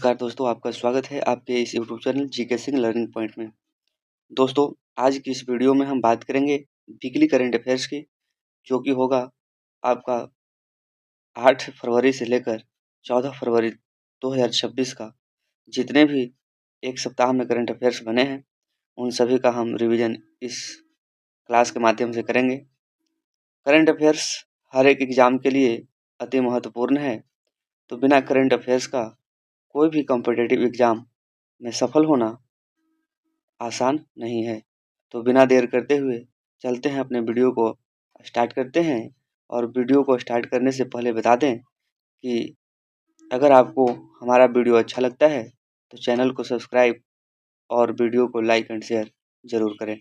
नमस्कार दोस्तों, आपका स्वागत है आपके इस YouTube channel GK Singh learning point में। दोस्तों, आज की इस वीडियो में हम बात करेंगे वीकली करंट अफेयर्स की, जो कि होगा आपका 8 फरवरी से लेकर 14 फरवरी 2026 का। जितने भी एक सप्ताह में करंट अफेयर्स बने हैं, उन सभी का हम रिवीजन इस क्लास के माध्यम से करेंगे। करंट अफेयर्स हर एक एग्जाम के लिए अति महत्वपूर्ण है, तो बिना करंट अफेयर्स का कोई भी कॉम्पिटिटिव एग्जाम में सफल होना आसान नहीं है। तो बिना देर करते हुए चलते हैं, अपने वीडियो को स्टार्ट करते हैं। और वीडियो को स्टार्ट करने से पहले बता दें कि अगर आपको हमारा वीडियो अच्छा लगता है तो चैनल को सब्सक्राइब और वीडियो को लाइक एंड शेयर ज़रूर करें।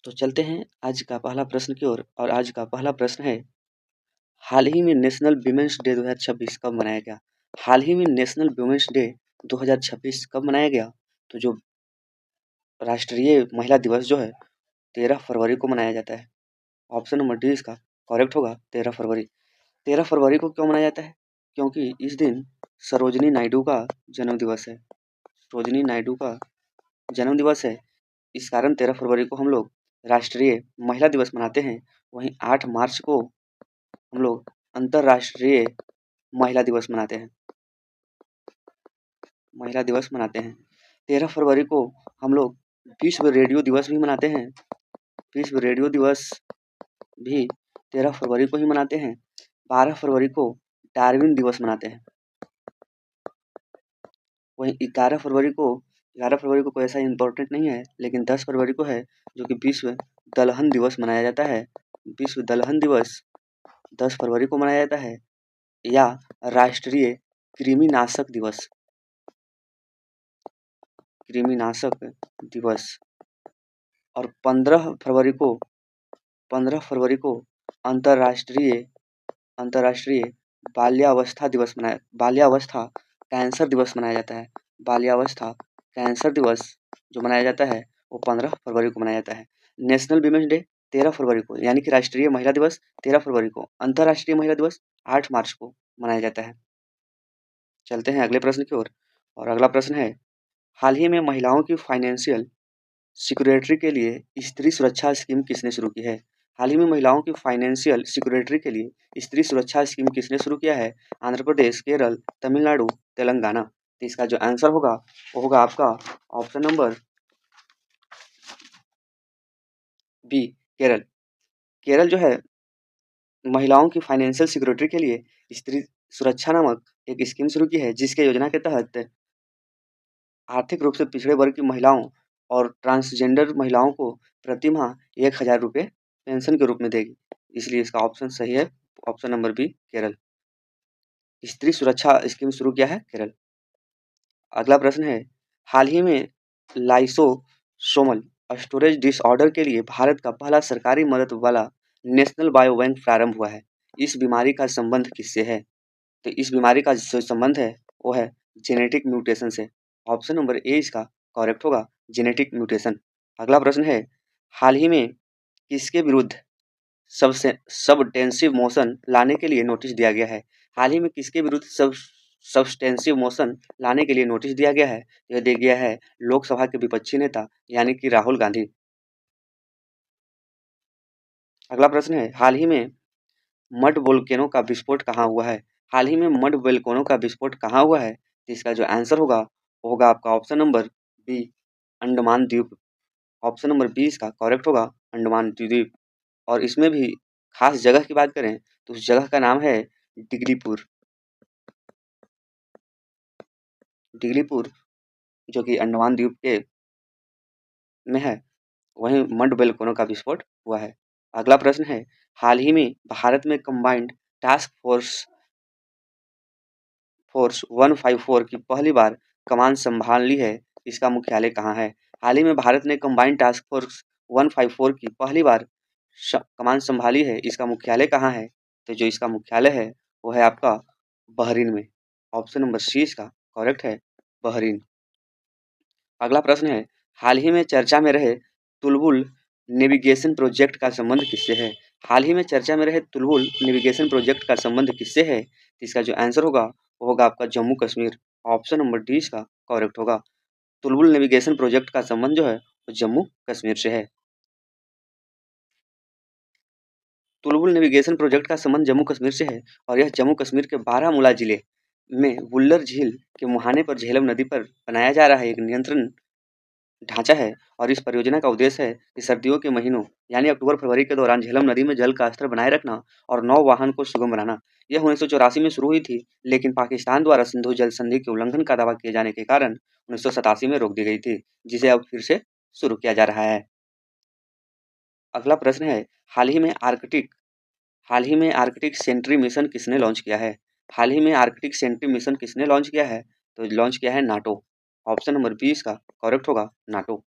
तो चलते हैं आज का पहला प्रश्न की ओर। और आज का पहला प्रश्न है, हाल ही में नेशनल वुमेन्स डे 2026 कब मनाया गया? हाल ही में नेशनल वुमेन्स डे 2026 कब मनाया गया? तो जो राष्ट्रीय महिला दिवस जो है 13 फरवरी को मनाया जाता है। ऑप्शन नंबर डी इसका करेक्ट होगा, 13 फरवरी। 13 फरवरी को क्यों मनाया जाता है? क्योंकि इस दिन सरोजिनी नायडू का जन्म दिवस है। सरोजिनी नायडू का जन्म दिवस है, इस कारण 13 फरवरी को हम लोग राष्ट्रीय महिला दिवस मनाते हैं। वहीं 8 मार्च को हम लोग अंतर्राष्ट्रीय महिला दिवस मनाते हैं। महिला दिवस मनाते हैं। 13 फरवरी को हम लोग विश्व रेडियो दिवस भी मनाते हैं। विश्व रेडियो दिवस भी 13 फरवरी को ही मनाते हैं। 12 फरवरी को डार्विन दिवस मनाते हैं। वहीं 11 फरवरी को कोई ऐसा इम्पोर्टेंट नहीं है, लेकिन 10 फरवरी को है, जो कि विश्व दलहन दिवस मनाया जाता है। विश्व दलहन दिवस 10 फरवरी को मनाया जाता है। या राष्ट्रीय कृमिनाशक दिवस, कृमिनाशक दिवस। और 15 फरवरी को अंतर्राष्ट्रीय बाल्यावस्था कैंसर दिवस मनाया जाता है। बाल्यावस्था कैंसर दिवस जो मनाया जाता है वो 15 फरवरी को मनाया जाता है। नेशनल वीमेंस डे 13 फरवरी को, यानी कि राष्ट्रीय महिला दिवस 13 फरवरी को, अंतर्राष्ट्रीय महिला दिवस 8 मार्च को मनाया जाता है। चलते हैं अगले प्रश्न की ओर। और अगला प्रश्न है, हाल ही में महिलाओं की फाइनेंशियल सिक्योरिटी के लिए स्त्री सुरक्षा स्कीम किसने शुरू की है? हाल ही में महिलाओं की फाइनेंशियल सिक्योरिटी के लिए स्त्री सुरक्षा स्कीम किसने शुरू किया है? आंध्र प्रदेश, केरल, तमिलनाडु, तेलंगाना। तो इसका जो आंसर होगा वो होगा आपका option number B, Kerala. Kerala जो है महिलाओं की फाइनेंशियल सिक्योरिटी के लिए स्त्री सुरक्षा नामक एक स्कीम शुरू की है, जिसके योजना के तहत आर्थिक रूप से पिछड़े वर्ग की महिलाओं और ट्रांसजेंडर महिलाओं को प्रति माह 1000 रुपये पेंशन के रूप में देगी। इसलिए इसका ऑप्शन सही है, ऑप्शन नंबर बी, केरल। स्त्री सुरक्षा स्कीम शुरू किया है केरल। अगला प्रश्न है, हाल ही में लाइसोसोमल स्टोरेज डिसऑर्डर के लिए भारत का पहला सरकारी मदद वाला नेशनल बायो बैंक प्रारंभ हुआ है। इस बीमारी का संबंध किससे है? तो इस बीमारी का जो संबंध है वो है जेनेटिक म्यूटेशन से। ऑप्शन नंबर ए इसका करेक्ट होगा, जेनेटिक म्यूटेशन। अगला प्रश्न है, हाल ही में किसके विरुद्ध सबटेंसिव मोशन लाने के लिए नोटिस दिया गया है? हाल ही में किसके विरुद्ध सबस्टेंसिव मोशन लाने के लिए नोटिस दिया गया है? यह दिया गया है लोकसभा के विपक्षी नेता यानी कि राहुल गांधी। अगला प्रश्न है, हाल ही में मड वोल्केनो का विस्फोट कहाँ हुआ है? हाल ही में मड वोल्केनो का विस्फोट कहाँ हुआ है? तो इसका जो आंसर होगा वो होगा आपका ऑप्शन नंबर बी, अंडमान द्वीप। ऑप्शन नंबर बी इसका करेक्ट होगा, अंडमान द्वीप। और इसमें भी खास जगह की बात करें तो उस जगह का नाम है डिगलीपुर। डिगलीपुर जो कि अंडमान द्वीप के में है, वहीं मड वोल्केनो का विस्फोट हुआ है। अगला प्रश्न है, हाल ही में भारत में कंबाइंड टास्क फोर्स 154 की पहली बार कमान संभाल ली है, इसका मुख्यालय कहाँ है? हाल ही में भारत ने कंबाइंड टास्क फोर्स 154 की पहली बार कमान संभाली है, इसका मुख्यालय कहाँ है? तो जो इसका मुख्यालय है वो है आपका बहरीन में। ऑप्शन नंबर सी इसका करेक्ट है, बहरीन। अगला प्रश्न है, हाल ही में चर्चा में रहे तुलबुल नेविगेशन प्रोजेक्ट का संबंध किससे है? हाल ही में चर्चा में रहे तुलबुल नेविगेशन प्रोजेक्ट का संबंध किससे है? तो इसका जो आंसर होगा वो होगा आपका Jammu Kashmir. Option number D इसका करेक्ट होगा। तुलबुल नेविगेशन प्रोजेक्ट का संबंध जो है वो जम्मू कश्मीर से है। तुलबुल नेविगेशन प्रोजेक्ट का संबंध जम्मू कश्मीर से है और यह जम्मू कश्मीर के बारामूला जिले में वुल्लर झील के मुहाने पर झेलम नदी पर बनाया जा रहा है एक नियंत्रण ढांचा है और इस परियोजना का उद्देश्य है कि सर्दियों के महीनों यानी अक्टूबर फरवरी के दौरान झेलम नदी में जल का स्तर बनाए रखना और नौवहन को सुगम बनाना। यह 1984 में शुरू हुई थी, लेकिन पाकिस्तान द्वारा सिंधु जल संधि के उल्लंघन का दावा किए जाने के कारण 1987 में रोक दी गई थी, जिसे अब फिर से शुरू किया जा रहा है। अगला प्रश्न है, हाल ही में आर्कटिक सेंट्री मिशन किसने लॉन्च किया है? हाल ही में आर्कटिक सेंट्री मिशन किसने लॉन्च किया है? तो लॉन्च किया है नाटो। ऑप्शन नंबर 20 का करेक्ट होगा नाटो।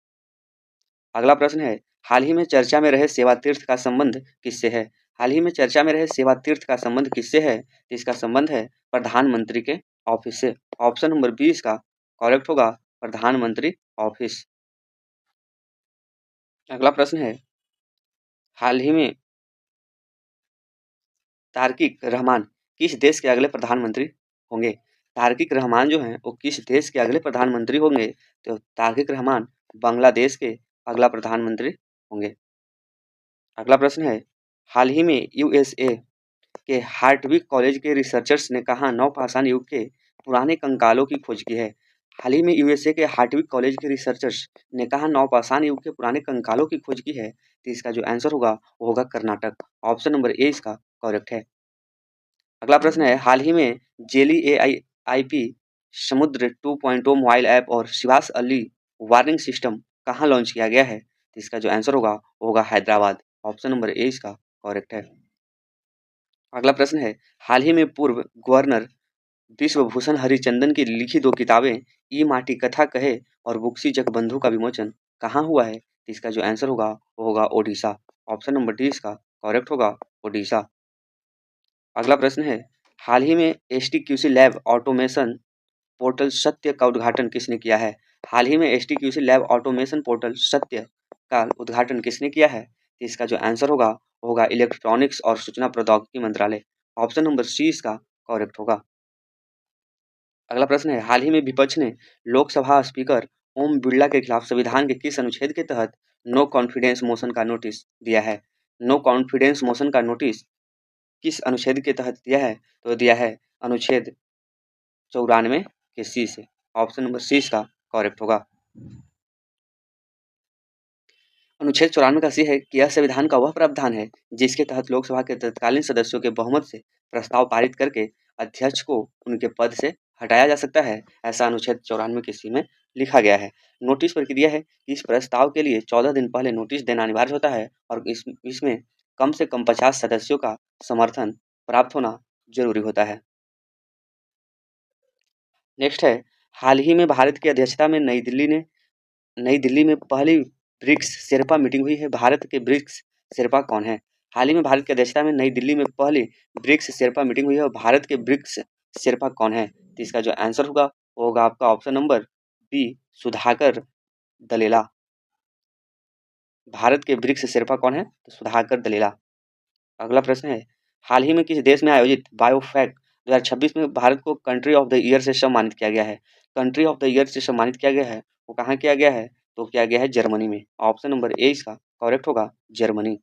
अगला प्रश्न है, हाल ही में चर्चा में रहे सेवा तीर्थ का संबंध किससे है? हाल ही में चर्चा में रहे सेवा तीर्थ का संबंध किससे है? तो इसका संबंध है प्रधानमंत्री के ऑफिस से। ऑप्शन नंबर 20 का करेक्ट होगा प्रधानमंत्री ऑफिस। अगला प्रश्न है, हाल ही में तारिक रहमान किस देश के अगले प्रधानमंत्री होंगे? तारिक रहमान जो हैं वो किस देश के अगले प्रधानमंत्री होंगे? तो तारिक रहमान बांग्लादेश के अगला प्रधानमंत्री होंगे। अगला प्रश्न है, हाल ही में यूएसए के हार्टविक कॉलेज के रिसर्चर्स ने कहा नवपाषाण युग के पुराने कंकालों की खोज की है? हाल ही में यूएसए के हार्टविक कॉलेज के रिसर्चर्स ने कहा नवपाषाण युग के पुराने कंकालों की खोज की है। तो इसका जो आंसर होगा वो होगा कर्नाटक। ऑप्शन नंबर ए इसका करेक्ट है। अगला प्रश्न है, हाल ही में जेली AIP समुद्र 2.0 मोबाइल ऐप और शिवास अली वार्निंग सिस्टम कहाँ लॉन्च किया गया है? तो इसका जो आंसर होगा वो होगा हैदराबाद। ऑप्शन नंबर ए इसका करेक्ट है। अगला प्रश्न है, हाल ही में पूर्व गवर्नर विश्वभूषण हरिचंदन की लिखी दो किताबें ई माटी कथा कहे और बुक्सी जगबंधु का विमोचन कहाँ हुआ है? तो इसका जो आंसर होगा वो होगा ओडिशा। ऑप्शन नंबर डी इसका करेक्ट होगा ओडिशा। अगला प्रश्न है, हाल ही में STQC लैब ऑटोमेशन पोर्टल सत्य का उद्घाटन किसने किया है? हाल ही में STQC लैब ऑटोमेशन पोर्टल सत्य का उद्घाटन किसने किया है? तो इसका जो आंसर होगा वो होगा इलेक्ट्रॉनिक्स और सूचना प्रौद्योगिकी मंत्रालय। ऑप्शन नंबर सी इसका करेक्ट होगा। अगला प्रश्न है, हाल ही में विपक्ष ने लोकसभा स्पीकर ओम बिरला के खिलाफ संविधान के किस अनुच्छेद के तहत नो कॉन्फिडेंस मोशन का नोटिस दिया है? नो कॉन्फिडेंस मोशन का नोटिस किस अनुच्छेद के तहत दिया है? तो दिया है अनुच्छेद 94 के सी से। ऑप्शन नंबर सी इसका करेक्ट होगा। अनुच्छेद 94 का सी है कि यह संविधान का वह प्रावधान है जिसके तहत लोकसभा के तत्कालीन सदस्यों के बहुमत से प्रस्ताव पारित करके अध्यक्ष को उनके पद से हटाया जा सकता है। ऐसा अनुच्छेद 94 के सी में लिखा गया है। नोटिस प्रक्रिया है कि इस प्रस्ताव के लिए 14 दिन पहले नोटिस देना अनिवार्य होता है और इसमें कम से कम 50 सदस्यों का समर्थन प्राप्त होना जरूरी होता है। नेक्स्ट है, हाल ही में भारत की अध्यक्षता में नई दिल्ली में पहली ब्रिक्स शेर्पा मीटिंग हुई है। भारत के ब्रिक्स शेर्पा कौन है? हाल ही में भारत की अध्यक्षता में नई दिल्ली में पहली ब्रिक्स शेर्पा मीटिंग हुई है और भारत के ब्रिक्स शेर्पा कौन है? तो इसका जो आंसर होगा वो होगा आपका option number B Sudhakar Dalela. Bharat के ब्रिक्स शेर्पा कौन है? तो सुधाकर दलेला। अगला प्रश्न है, हाल ही में किस देश में आयोजित बायोफैक 2026 में भारत को कंट्री ऑफ द ईयर से सम्मानित किया गया है? कंट्री ऑफ द ईयर से सम्मानित किया गया है वो कहाँ किया गया है? तो किया गया है जर्मनी में। ऑप्शन नंबर ए इसका करेक्ट होगा जर्मनी।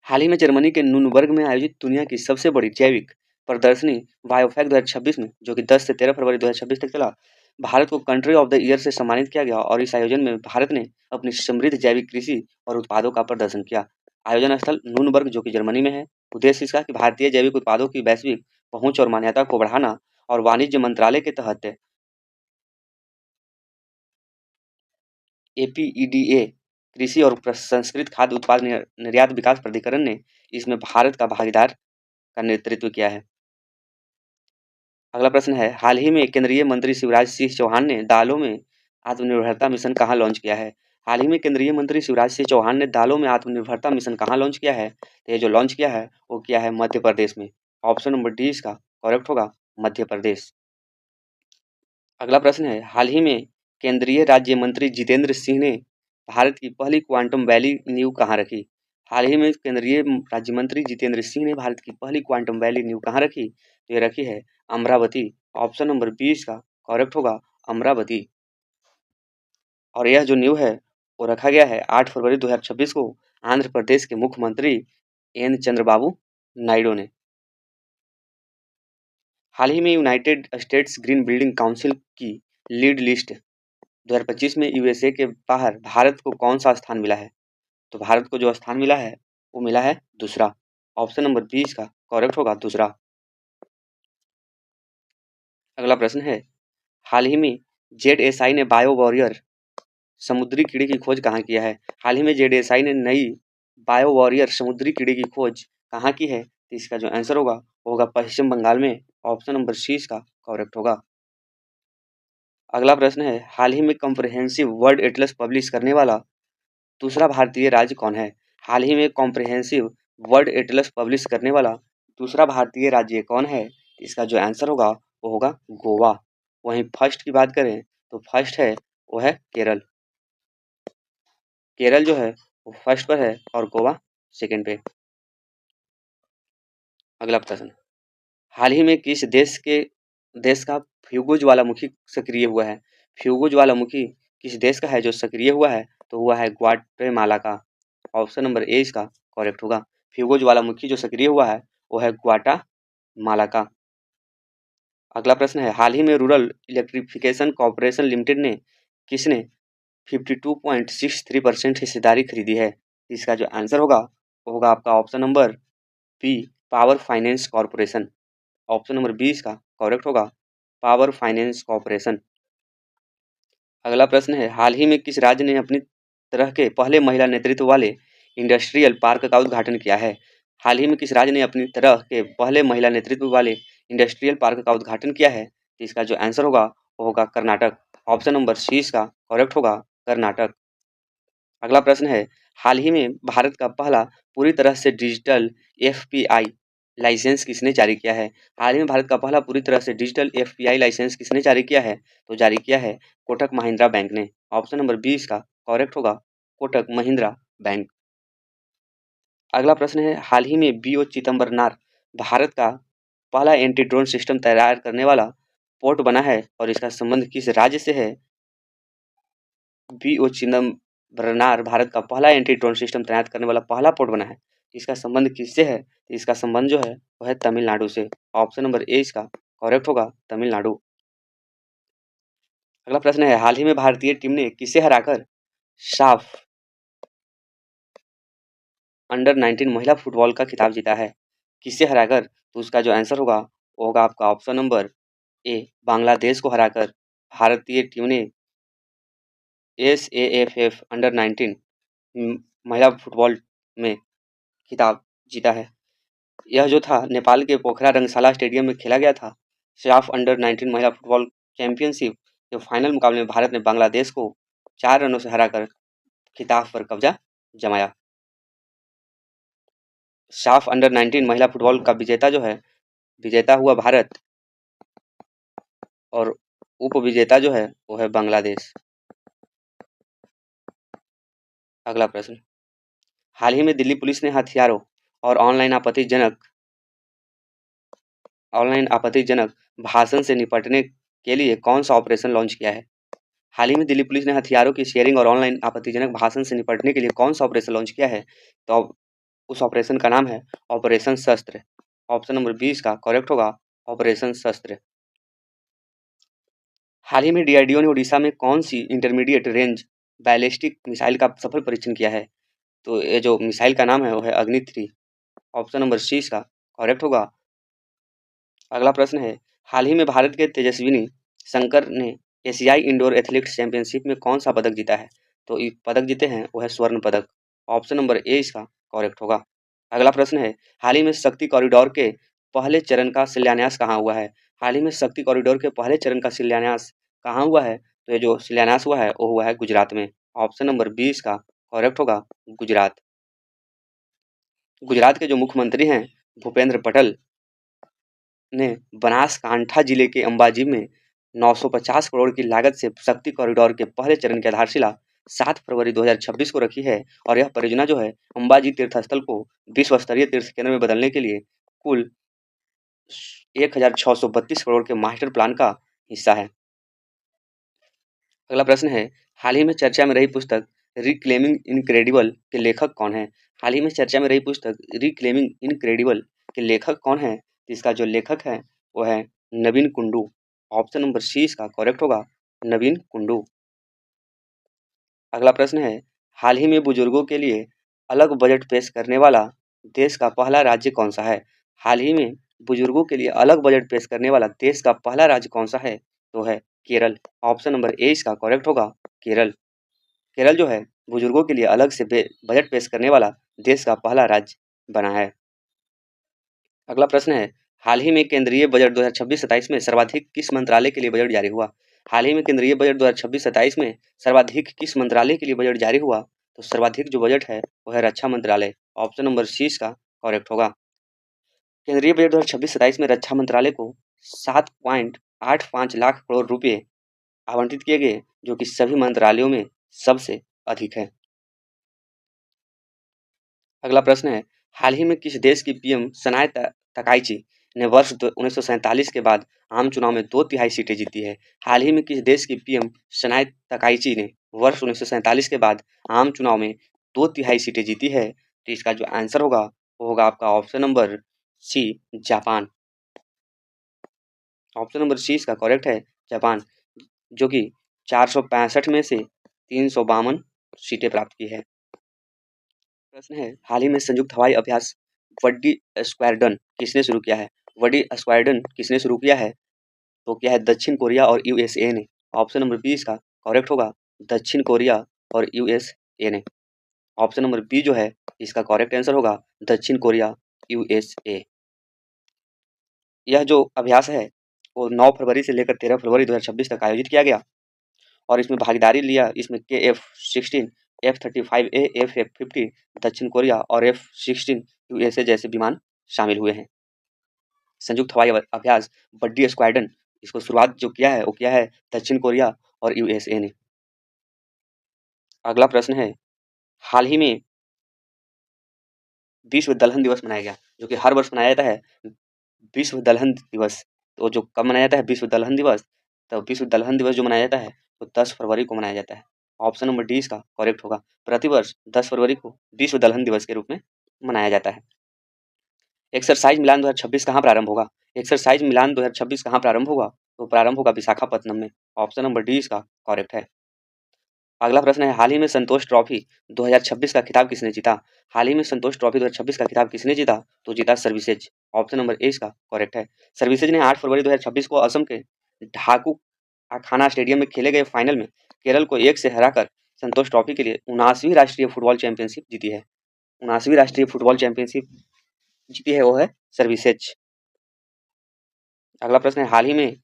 हाल ही में जर्मनी के न्यूनबर्ग में आयोजित दुनिया की सबसे बड़ी जैविक प्रदर्शनी बायोफैक 2026 में, जो कि 10 से 13 फरवरी 2026 तक चला, भारत को कंट्री ऑफ द ईयर से सम्मानित किया गया और इस आयोजन में भारत ने अपनी समृद्ध जैविक कृषि और उत्पादों का प्रदर्शन किया। आयोजन स्थल न्यूनबर्ग जो कि जर्मनी में है। उद्देश्य इसका कि भारतीय जैविक उत्पादों की वैश्विक पहुंच और मान्यता को बढ़ाना और वाणिज्य मंत्रालय के तहत APEDA कृषि और प्रसंस्कृत खाद्य उत्पाद निर्यात विकास प्राधिकरण ने इसमें भारत का भागीदार का नेतृत्व किया है। अगला प्रश्न है, हाल ही में केंद्रीय मंत्री शिवराज सिंह चौहान ने दालों में आत्मनिर्भरता मिशन कहाँ लॉन्च किया है? हाल ही में केंद्रीय मंत्री शिवराज सिंह चौहान ने दालों में आत्मनिर्भरता मिशन कहाँ लॉन्च किया है? तो ये जो लॉन्च किया है वो किया है मध्य प्रदेश में। ऑप्शन नंबर डी इसका करेक्ट होगा मध्य प्रदेश। अगला प्रश्न है, हाल ही में केंद्रीय राज्य मंत्री जितेंद्र सिंह ने भारत की पहली क्वांटम वैली नींव कहाँ रखी? हाल ही में केंद्रीय राज्य मंत्री जितेंद्र सिंह ने भारत की पहली क्वांटम वैली नींव कहाँ रखी? तो ये रखी है अमरावती। ऑप्शन नंबर 20 का करेक्ट होगा अमरावती। और यह जो न्यू है वो रखा गया है 8 फरवरी 2026 को आंध्र प्रदेश के मुख्यमंत्री एन चंद्रबाबू नायडू ने। हाल ही में United states green building council की लीड लिस्ट 2025 में यूएसए के बाहर भारत को कौन सा स्थान मिला है? तो भारत को जो स्थान मिला है वो मिला है दूसरा। ऑप्शन नंबर 20 का करेक्ट होगा दूसरा। अगला प्रश्न है, हाल ही में जेडएसआई ने बायो वॉरियर समुद्री कीड़े की खोज कहाँ किया है? हाल ही में जेडएसआई ने नई बायो वॉरियर समुद्री कीड़े की खोज कहाँ की है? तो इसका जो आंसर होगा वो होगा पश्चिम बंगाल में। ऑप्शन नंबर 20 का करेक्ट होगा। अगला प्रश्न है, हाल ही में कॉम्प्रिहेंसिव वर्ल्ड एटलस पब्लिश करने वाला दूसरा भारतीय राज्य कौन है? हाल ही में कॉम्प्रिहेंसिव वर्ल्ड एटलस पब्लिश करने वाला दूसरा भारतीय राज्य कौन है? इसका जो आंसर होगा वो होगा गोवा। वहीं फर्स्ट की बात करें तो फर्स्ट है वो है केरल। केरल जो है वो फर्स्ट पर है और गोवा सेकंड पे। अगला प्रश्न, हाल ही में किस देश का फ्यूगो ज्वालामुखी सक्रिय हुआ है? फ्यूगो ज्वालामुखी किस देश का है जो सक्रिय हुआ है? तो हुआ है ग्वाटेमाला का। ऑप्शन नंबर ए इसका करेक्ट होगा। फ्यूगो ज्वालामुखी जो सक्रिय हुआ है वो है ग्वाटामाला का। अगला प्रश्न है, हाल ही में रूरल इलेक्ट्रिफिकेशन कॉर्पोरेशन लिमिटेड ने किसने 52.63% हिस्सेदारी खरीदी है? इसका जो आंसर होगा वो होगा आपका option number B power finance corporation. Option number 20 का करेक्ट होगा पावर फाइनेंस कॉर्पोरेशन। अगला प्रश्न है, हाल ही में किस राज्य ने अपनी तरह के पहले महिला नेतृत्व वाले इंडस्ट्रियल पार्क का उद्घाटन किया है? हाल ही में किस राज्य ने अपनी तरह के पहले महिला नेतृत्व वाले इंडस्ट्रियल पार्क का उद्घाटन किया है? तो इसका जो आंसर होगा वो होगा कर्नाटक। ऑप्शन नंबर 20 का करेक्ट होगा कर्नाटक। अगला प्रश्न है, हाल ही में भारत का पहला पूरी तरह से डिजिटल एफपीआई लाइसेंस किसने जारी किया है? हाल ही में भारत का पहला पूरी तरह से डिजिटल एफपीआई लाइसेंस किसने जारी किया है? तो जारी किया है कोटक महिंद्रा बैंक ने। ऑप्शन नंबर 20 का करेक्ट होगा कोटक महिंद्रा बैंक। अगला प्रश्न है, हाल ही में बीओ चिदम्बरनार भारत का पहला एंटी ड्रोन सिस्टम तैयार करने वाला पोर्ट बना है और इसका संबंध किस राज्य से है? बीओ चिदम्बरनार भारत का पहला एंटी ड्रोन सिस्टम तैनात करने वाला पहला पोर्ट बना है। इसका संबंध किससे है? तो इसका संबंध जो है वह है तमिलनाडु से। ऑप्शन नंबर ए इसका करेक्ट होगा तमिलनाडु। अगला प्रश्न है, हाल ही में भारतीय टीम ने किसे हराकर साफ अंडर 19 महिला फुटबॉल का खिताब जीता है? किसे हराकर? तो उसका जो आंसर होगा वो होगा आपका ऑप्शन नंबर ए बांग्लादेश को हराकर भारतीय टीम ने SAFF अंडर 19 महिला फुटबॉल में खिताब जीता है। यह जो था नेपाल के पोखरा रंगशाला स्टेडियम में खेला गया था। साफ अंडर 19 महिला फुटबॉल चैंपियनशिप के फाइनल मुकाबले में भारत ने बांग्लादेश को 4 रनों से हराकर खिताब पर कब्जा जमाया। साफ अंडर 19 महिला फुटबॉल का विजेता जो है विजेता हुआ भारत और उप विजेता जो है वो है बांग्लादेश। अगला प्रश्न, हाल ही में दिल्ली पुलिस ने हथियारों और ऑनलाइन आपत्तिजनक भाषण से निपटने के लिए कौन सा ऑपरेशन लॉन्च किया है? हाल ही में दिल्ली पुलिस ने हथियारों की शेयरिंग और ऑनलाइन आपत्तिजनक भाषण से निपटने के लिए कौन सा ऑपरेशन लॉन्च किया है? तो उस ऑपरेशन का नाम है ऑपरेशन शस्त्र। ऑप्शन नंबर 20 का करेक्ट होगा ऑपरेशन शस्त्र। हाल ही में डीआरडीओ ने उड़ीसा में कौन सी इंटरमीडिएट रेंज बैलिस्टिक मिसाइल का सफल परीक्षण किया है? तो ये जो मिसाइल का नाम है वो है अग्नि 3। ऑप्शन नंबर 20 का करेक्ट होगा। अगला प्रश्न है, हाल ही में भारत के तेजस्विनी शंकर ने एशियाई इंडोर एथलेटिक्स चैंपियनशिप में कौन सा पदक जीता है? तो ये पदक जीते हैं वो है स्वर्ण पदक। ऑप्शन नंबर ए इसका करेक्ट होगा। अगला प्रश्न है, हाल ही में शक्ति कॉरिडोर के पहले चरण का शिलान्यास कहाँ हुआ है? हाल ही में शक्ति कॉरिडोर के पहले चरण का शिलान्यास कहाँ हुआ है? तो ये जो शिलान्यास हुआ है वो हुआ है गुजरात में। ऑप्शन नंबर 20 का करेक्ट होगा गुजरात। गुजरात के जो मुख्यमंत्री हैं भूपेंद्र पटेल ने बनासकांठा जिले के अंबाजी में 950 करोड़ की लागत से शक्ति कॉरिडोर के पहले चरण की आधारशिला 7 फरवरी 2026 को रखी है और यह परियोजना जो है अंबाजी तीर्थ स्थल को विश्व स्तरीय तीर्थ केंद्र में बदलने के लिए कुल 1632 करोड़ के मास्टर प्लान का हिस्सा है। अगला प्रश्न है, हाल ही में चर्चा में रही पुस्तक रिक्लेमिंग इनक्रेडिबल के लेखक कौन है? हाल ही में चर्चा में रही पुस्तक रिक्लेमिंग इनक्रेडिबल के लेखक कौन है? तो इसका जो लेखक है वो है नवीन कुंडू। ऑप्शन नंबर सी इसका करेक्ट होगा, नवीन कुंडू। अगला प्रश्न है, हाल ही में बुजुर्गों के लिए अलग बजट पेश करने वाला देश का पहला राज्य कौन सा है? हाल ही में बुजुर्गों के लिए अलग बजट पेश करने वाला देश का पहला राज्य कौन सा है? तो है केरल। ऑप्शन नंबर ए इसका करेक्ट होगा, केरल। केरल जो है बुजुर्गों के लिए अलग से बजट पेश करने वाला देश का पहला राज्य बना है। अगला प्रश्न है, हाल ही में केंद्रीय बजट 2026-27 में सर्वाधिक किस मंत्रालय के लिए बजट जारी हुआ? हाल ही में केंद्रीय बजट 2026-27 में सर्वाधिक किस मंत्रालय के लिए बजट जारी हुआ? तो सर्वाधिक जो बजट है वो है रक्षा मंत्रालय। ऑप्शन नंबर सी इसका करेक्ट होगा। केंद्रीय बजट 2026-27 में रक्षा मंत्रालय को 7.85 लाख करोड़ रुपए आवंटित किए गए, जो कि सभी मंत्रालयों में सबसे अधिक है। अगला प्रश्न है, हाल ही में किस देश की पीएम सनाए तकाइची ने वर्ष 1947 के बाद आम चुनाव में 2/3 सीटें जीती है? हाल ही में किस देश की पीएम सनाए तकाइची ने वर्ष 1947 के बाद आम चुनाव में 2/3 सीटें जीती है? तो इसका जो आंसर होगा वो होगा आपका option number C, Japan. Option number C इसका करेक्ट है, जापान, जो कि 465 में से 352 सीटें प्राप्त की है। प्रश्न है, हाल ही में संयुक्त हवाई अभ्यास वड्डी स्क्वाड्रन किसने शुरू किया है? वड्डी स्क्वाड्रन किसने शुरू किया है? तो क्या है दक्षिण कोरिया और यूएसए ने। ऑप्शन नंबर बी इसका करेक्ट होगा, दक्षिण कोरिया और यूएसए ने। ऑप्शन नंबर बी जो है इसका करेक्ट आंसर होगा, दक्षिण कोरिया यूएसए। यह जो अभ्यास है वो 9 फरवरी से लेकर 13 फरवरी 2026 तक आयोजित किया गया और इसमें भागीदारी लिया इसमें KF-16, F-35A, F-50 दक्षिण कोरिया और F-16 यूएसए जैसे विमान शामिल हुए हैं। संयुक्त हवाई अभ्यास बड्डी स्क्वाड्रन इसको शुरुआत जो किया है वो किया है दक्षिण कोरिया और यूएसए ने। अगला प्रश्न है, हाल ही में विश्व दलहन दिवस मनाया गया, जो कि हर वर्ष मनाया जाता है विश्व दलहन दिवस। तो जो कब मनाया जाता है विश्व दलहन दिवस? तो विश्व दलहन दिवस जो मनाया जाता है वो 10 फरवरी को मनाया जाता है। ऑप्शन नंबर डी इसका करेक्ट होगा, प्रतिवर्ष 10 फरवरी को विश्व दलहन दिवस के रूप में मनाया जाता है। एक्सरसाइज मिलान 2026 कहाँ प्रारंभ होगा? एक्सरसाइज मिलान 2026 कहाँ प्रारंभ होगा? तो प्रारंभ होगा विशाखापत्तनम में। ऑप्शन नंबर डी इसका करेक्ट है। अगला प्रश्न है, हाल ही में संतोष ट्रॉफी 2026 का खिताब किसने जीता? हाल ही में संतोष ट्रॉफी 2026 का खिताब किसने जीता? तो जीता सर्विसेज। ऑप्शन नंबर ए इसका करेक्ट है। सर्विसेज ने 8 फरवरी 2026 को असम के ढाकू अखाना स्टेडियम में खेले गए फाइनल में केरल को 1 से हराकर संतोष ट्रॉफी के लिए 79वीं राष्ट्रीय फुटबॉल चैंपियनशिप जीती है। 79वीं राष्ट्रीय फुटबॉल चैंपियनशिप जीती है वो है सर्विसेज। अगला प्रश्न है, हाल ही में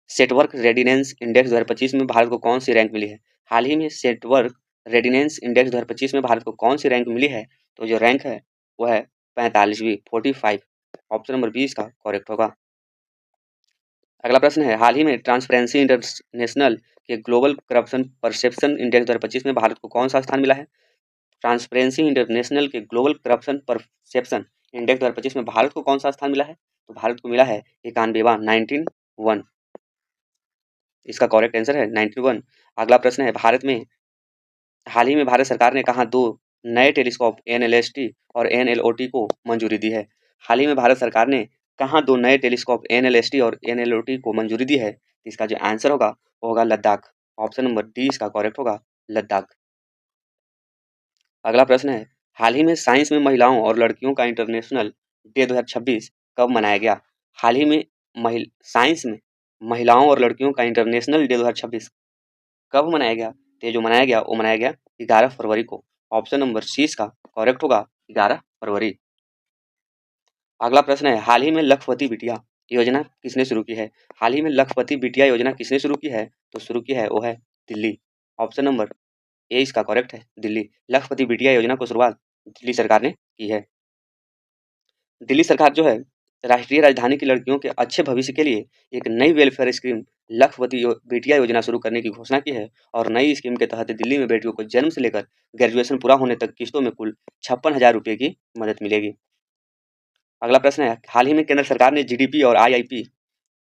सेटवर्क रेडिनेंस इंडेक्स 2025 में भारत को कौन सी रैंक मिली है? हाल ही में सेटवर्क रेडिनेंस इंडेक्स 2025 में भारत को कौन सी रैंक मिली है? तो जो रैंक है वो है 45वीं, 45। ऑप्शन नंबर बी इसका करेक्ट होगा। अगला प्रश्न है, हाल ही में ट्रांसपेरेंसी इंटरनेशनल के ग्लोबल करप्शन परसेप्शन इंडेक्स 2025 में भारत को कौन सा स्थान मिला है? ट्रांसपेरेंसी इंटरनेशनल के ग्लोबल करप्शन परसेप्शन इंडेक्स 2025 में भारत को कौन सा स्थान मिला है? तो भारत को मिला है 91वां, 91। इसका करेक्ट आंसर है 91। अगला प्रश्न है, भारत में हाल ही में भारत सरकार ने कहा 2 नए टेलीस्कोप NLST और NLOT को मंजूरी दी है? हाल ही में भारत सरकार ने कहा 2 नए टेलीस्कोप NLST और NLOT को मंजूरी दी है? इसका जो आंसर होगा वो होगा लद्दाख। ऑप्शन नंबर डी इसका करेक्ट होगा, लद्दाख। अगला प्रश्न है, हाल ही में साइंस में महिलाओं और लड़कियों का इंटरनेशनल डे 2026 कब मनाया गया? हाल ही में साइंस में महिलाओं और लड़कियों का इंटरनेशनल डे 2026 कब मनाया गया? तो ये जो मनाया गया वो मनाया गया 11 फरवरी को। ऑप्शन नंबर सी इसका करेक्ट होगा, 11 फरवरी। अगला प्रश्न है, हाल ही में लखपति बिटिया योजना किसने शुरू की है? हाल ही में लखपति बिटिया योजना किसने शुरू की है? तो शुरू की है वो है दिल्ली। ऑप्शन नंबर ए इसका करेक्ट है, दिल्ली। लखपति बिटिया योजना को शुरुआत दिल्ली सरकार ने की है। दिल्ली सरकार जो है राष्ट्रीय राजधानी की लड़कियों के अच्छे भविष्य के लिए एक नई वेलफेयर स्कीम लखपति बिटिया योजना शुरू करने की घोषणा की है और नई स्कीम के तहत दिल्ली में बेटियों को जन्म से लेकर ग्रेजुएशन पूरा होने तक किस्तों में कुल 56,000 रुपये की मदद मिलेगी। अगला प्रश्न है, हाल ही में केंद्र सरकार ने जीडीपी और आईआईपी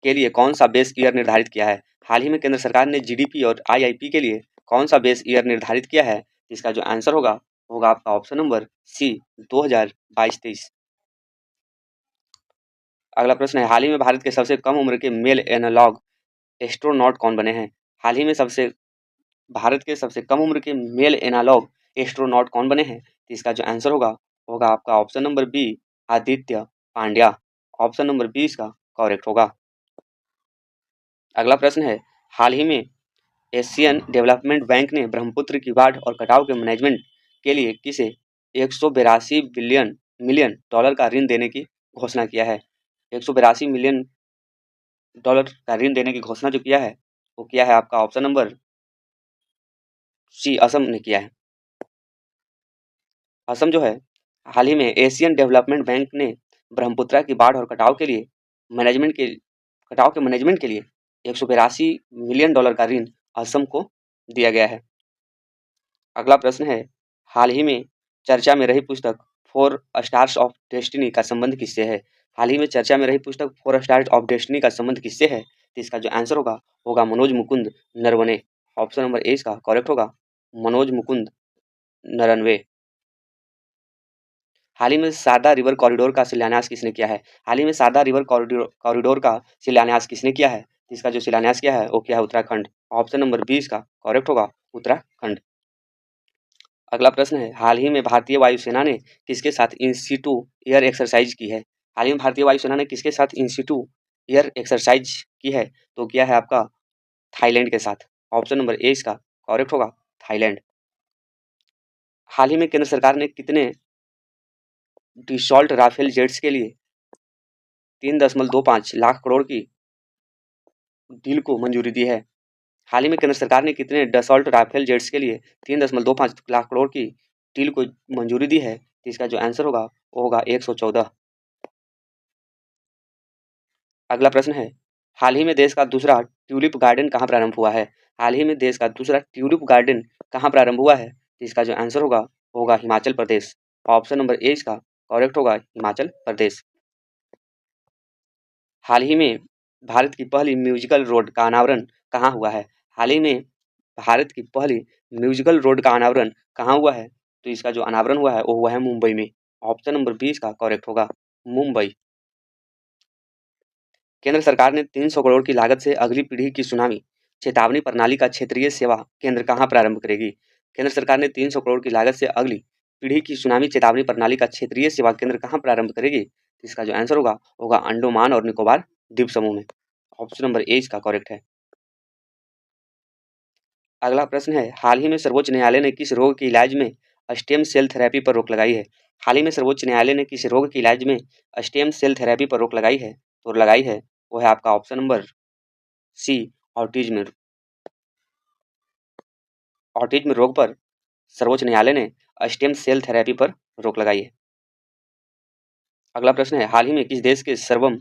के लिए कौन सा बेस ईयर निर्धारित किया है? हाल ही में केंद्र सरकार ने जीडीपी और आईआईपी के लिए कौन सा बेस ईयर निर्धारित किया है? इसका जो आंसर होगा होगा आपका ऑप्शन नंबर सी 2022-23। अगला प्रश्न है, हाल ही में भारत के सबसे कम उम्र के मेल एनालॉग एस्ट्रोनॉट कौन बने हैं? हाल ही में भारत के सबसे कम उम्र के मेल एनालॉग एस्ट्रोनॉट कौन बने हैं? तो इसका जो आंसर होगा होगा आपका option number B Aditya Pandya. Option number B इसका करेक्ट होगा। अगला प्रश्न है, हाल ही में एशियन डेवलपमेंट बैंक ने ब्रह्मपुत्र की बाढ़ और कटाव के मैनेजमेंट के लिए किसे 182 बिलियन मिलियन डॉलर का ऋण देने की घोषणा किया है? 182 मिलियन डॉलर का ऋण देने की घोषणा जो किया है वो किया है आपका ऑप्शन नंबर सी असम ने किया है। असम जो है हाल ही में एशियन डेवलपमेंट बैंक ने ब्रह्मपुत्र की बाढ़ और कटाव के मैनेजमेंट के लिए 182 मिलियन डॉलर का ऋण असम को दिया गया है। अगला प्रश्न है, हाल ही में चर्चा में रही पुस्तक 4 स्टार्स ऑफ डेस्टिनी का संबंध किससे है? हाल ही में चर्चा में रही पुस्तक 4 स्टार्स ऑफ डेस्टिनी का संबंध किससे है? तो इसका जो आंसर होगा Manoj Mukund Naravane. Option number A इसका करेक्ट होगा, मनोज मुकुंद नरवणे। हाल ही में शारदा रिवर कॉरिडोर का शिलान्यास किसने किया है? हाल ही में शारदा रिवर कॉरिडोर का शिलान्यास किसने किया है? इसका जो शिलान्यास किया है वो किया है उत्तराखंड। ऑप्शन नंबर बी इसका करेक्ट होगा, उत्तराखंड। अगला प्रश्न है, हाल ही में भारतीय वायुसेना ने किसके साथ इन सीटू एयर एक्सरसाइज की है? हाल ही में भारतीय वायुसेना ने किसके साथ इन सीटू एयर एक्सरसाइज की है? तो किया है आपका थाईलैंड के साथ। ऑप्शन नंबर ए इसका करेक्ट होगा, थाईलैंड। हाल ही में केंद्र सरकार ने कितने डिसॉल्ट राफेल जेट्स के लिए 3.25 लाख करोड़ की डील को मंजूरी दी है? हाल ही में केंद्र सरकार ने कितने डसॉल्ट राफेल जेट्स के लिए 3.25 लाख करोड़ की डील को मंजूरी दी है? तो इसका जो आंसर होगा वो होगा 114। अगला प्रश्न है, हाल ही में देश का दूसरा ट्यूलिप गार्डन कहाँ प्रारंभ हुआ है? हाल ही में देश का दूसरा ट्यूलिप गार्डन कहाँ प्रारंभ हुआ है? तो इसका जो आंसर होगा Himachal Pradesh. Option number A इसका करेक्ट होगा, हिमाचल प्रदेश। हाल ही में भारत की पहली म्यूजिकल रोड का अनावरण कहाँ हुआ है? हाल ही में भारत की पहली म्यूजिकल रोड का अनावरण कहाँ हुआ है? तो इसका जो अनावरण हुआ है वो हुआ है मुंबई में। ऑप्शन नंबर बी इसका करेक्ट होगा, मुंबई। केंद्र सरकार ने 300 करोड़ की लागत से अगली पीढ़ी की सुनामी चेतावनी प्रणाली का क्षेत्रीय सेवा केंद्र कहाँ प्रारंभ करेगी? केंद्र सरकार ने 300 करोड़ की लागत से अगली पीढ़ी की सुनामी चेतावनी प्रणाली का क्षेत्रीय सेवा केंद्र कहाँ प्रारंभ करेगी? इसका जो आंसर होगा अंडमान और निकोबार द्वीप समूह में। ऑप्शन नंबर ए इसका करेक्ट है। अगला प्रश्न है, हाल ही में सर्वोच्च न्यायालय ने किस रोग के इलाज में स्टेम सेल थेरेपी पर रोक लगाई है? हाल ही में सर्वोच्च न्यायालय ने किस रोग के इलाज में स्टेम सेल थेरेपी पर रोक लगाई है? तो लगाई है वो है आपका option number C autism. Autism रोग पर सर्वोच्च न्यायालय ने स्टेम सेल थेरेपी पर रोक लगाई है। अगला प्रश्न है, हाल ही में किस देश के सर्वम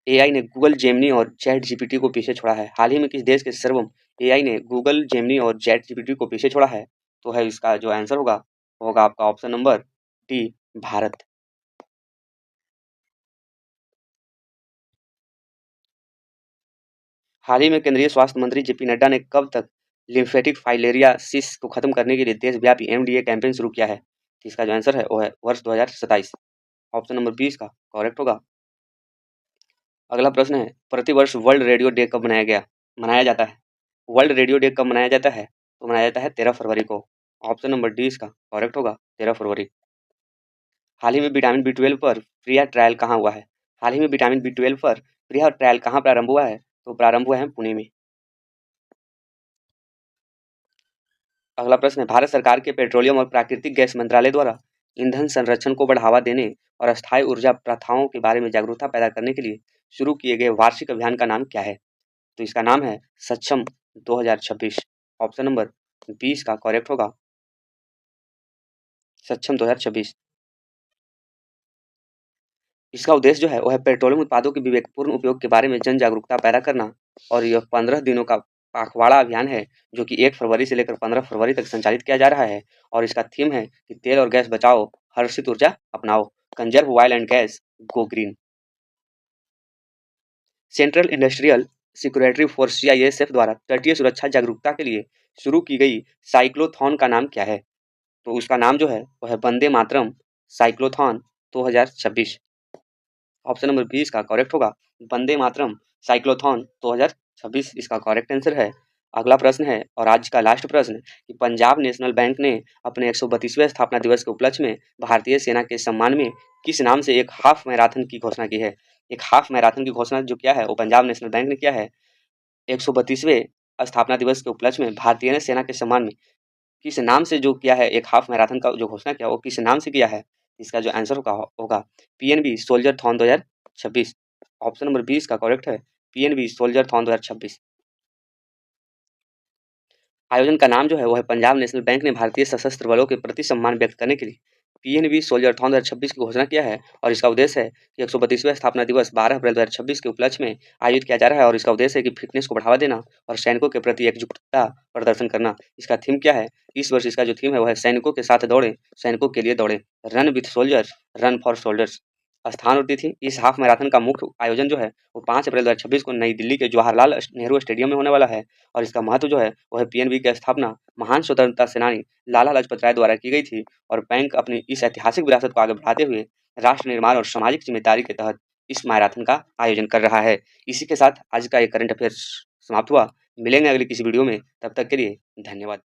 एआई ने गूगल जेमिनी और चैट जीपीटी को पीछे छोड़ा है? हाल ही में किस देश के सर्वम एआई ने गूगल जेमिनी और चैट जीपीटी को पीछे छोड़ा है? तो है इसका जो आंसर होगा आपका ऑप्शन नंबर डी भारत। हाल ही में केंद्रीय स्वास्थ्य मंत्री जेपी नड्डा ने कब तक लिम्फेटिक फाइलेरियासिस को खत्म करने के लिए देशव्यापी एमडीए कैंपेन शुरू किया है? तो इसका जो आंसर है वो है वर्ष 2027। ऑप्शन नंबर बी इसका करेक्ट होगा। अगला प्रश्न है, प्रतिवर्ष वर्ल्ड रेडियो डे कब मनाया जाता है? वर्ल्ड रेडियो डे कब मनाया जाता है? तो मनाया जाता है 13 फरवरी को। ऑप्शन नंबर डी इसका करेक्ट होगा, 13 फरवरी। हाल ही में विटामिन बी 12 पर प्रिया ट्रायल कहाँ हुआ है? हाल ही में विटामिन बी 12 पर प्रिया ट्रायल कहाँ प्रारंभ हुआ है? तो प्रारंभ हुआ है पुणे में। अगला प्रश्न है, भारत सरकार के पेट्रोलियम और प्राकृतिक गैस मंत्रालय द्वारा ईंधन संरक्षण को बढ़ावा देने और अस्थायी ऊर्जा प्रथाओं के बारे में जागरूकता पैदा करने के लिए शुरू किए गए वार्षिक अभियान का नाम क्या है? तो इसका नाम है सक्षम 2026। ऑप्शन नंबर 20 का करेक्ट होगा, सक्षम 2026। इसका उद्देश्य जो है वो है पेट्रोलियम उत्पादों के विवेकपूर्ण उपयोग के बारे में जन जागरूकता पैदा करना। और यह 15 दिनों का पखवाड़ा अभियान है जो कि 1 फरवरी से लेकर 15 फरवरी तक संचालित किया जा रहा है। और इसका थीम है कि तेल और गैस बचाओ, हर्षित ऊर्जा अपनाओ। Conserve oil and gas, go green. Central industrial security force CISF द्वारा तटीय सुरक्षा जागरूकता के लिए शुरू की गई साइक्लोथॉन का नाम क्या है? तो उसका नाम जो है वो है Vande Mataram cyclothon 2026। Option number 20 का करेक्ट होगा वंदे मातरम साइक्लोथॉन 2026 इसका करेक्ट आंसर है। अगला प्रश्न है और आज का लास्ट प्रश्न कि पंजाब नेशनल बैंक ने अपने 132वें स्थापना दिवस के उपलक्ष्य में भारतीय सेना के सम्मान में किस नाम से एक हाफ मैराथन की घोषणा की है? एक हाफ मैराथन की घोषणा जो क्या है वो पंजाब नेशनल बैंक ने किया है 132वें स्थापना दिवस के उपलक्ष्य में भारतीय सेना के सम्मान में किस नाम से जो किया है एक हाफ मैराथन का जो घोषणा किया वो किस नाम से किया है? इसका जो आंसर होगा पीएनबी सोल्जर थॉन 2026। ऑप्शन नंबर 20 का करेक्ट है पीएनबी सोल्जर थॉन 2026। आयोजन का नाम जो है वो है पंजाब नेशनल बैंक ने भारतीय सशस्त्र बलों के प्रति सम्मान व्यक्त करने के लिए पीएनबी सोल्जर थॉन 2026 की घोषणा किया है और इसका उद्देश्य है कि 132वें स्थापना दिवस 12 अप्रैल 2026 के उपलक्ष्य में आयोजित किया जा रहा है और इसका उद्देश्य है कि फिटनेस को बढ़ावा देना और सैनिकों के प्रति एकजुटता प्रदर्शन करना। इसका थीम क्या है? इस वर्ष इसका जो थीम है वह है सैनिकों के साथ दौड़े, सैनिकों के लिए दौड़े, run with soldiers, run for soldiers. स्थान और तिथि इस हाफ मैराथन का मुख्य आयोजन जो है वो 5 अप्रैल 2026 को नई दिल्ली के जवाहरलाल नेहरू स्टेडियम में होने वाला है और इसका महत्व जो है वह पीएनबी की स्थापना महान स्वतंत्रता सेनानी लाला लाजपत राय द्वारा की गई थी और बैंक अपनी इस ऐतिहासिक विरासत को आगे बढ़ाते हुए राष्ट्र निर्माण और सामाजिक जिम्मेदारी के तहत इस मैराथन का आयोजन कर रहा है। इसी के साथ आज का एक करंट अफेयर समाप्त हुआ। मिलेंगे अगली किसी वीडियो में, तब तक के लिए धन्यवाद।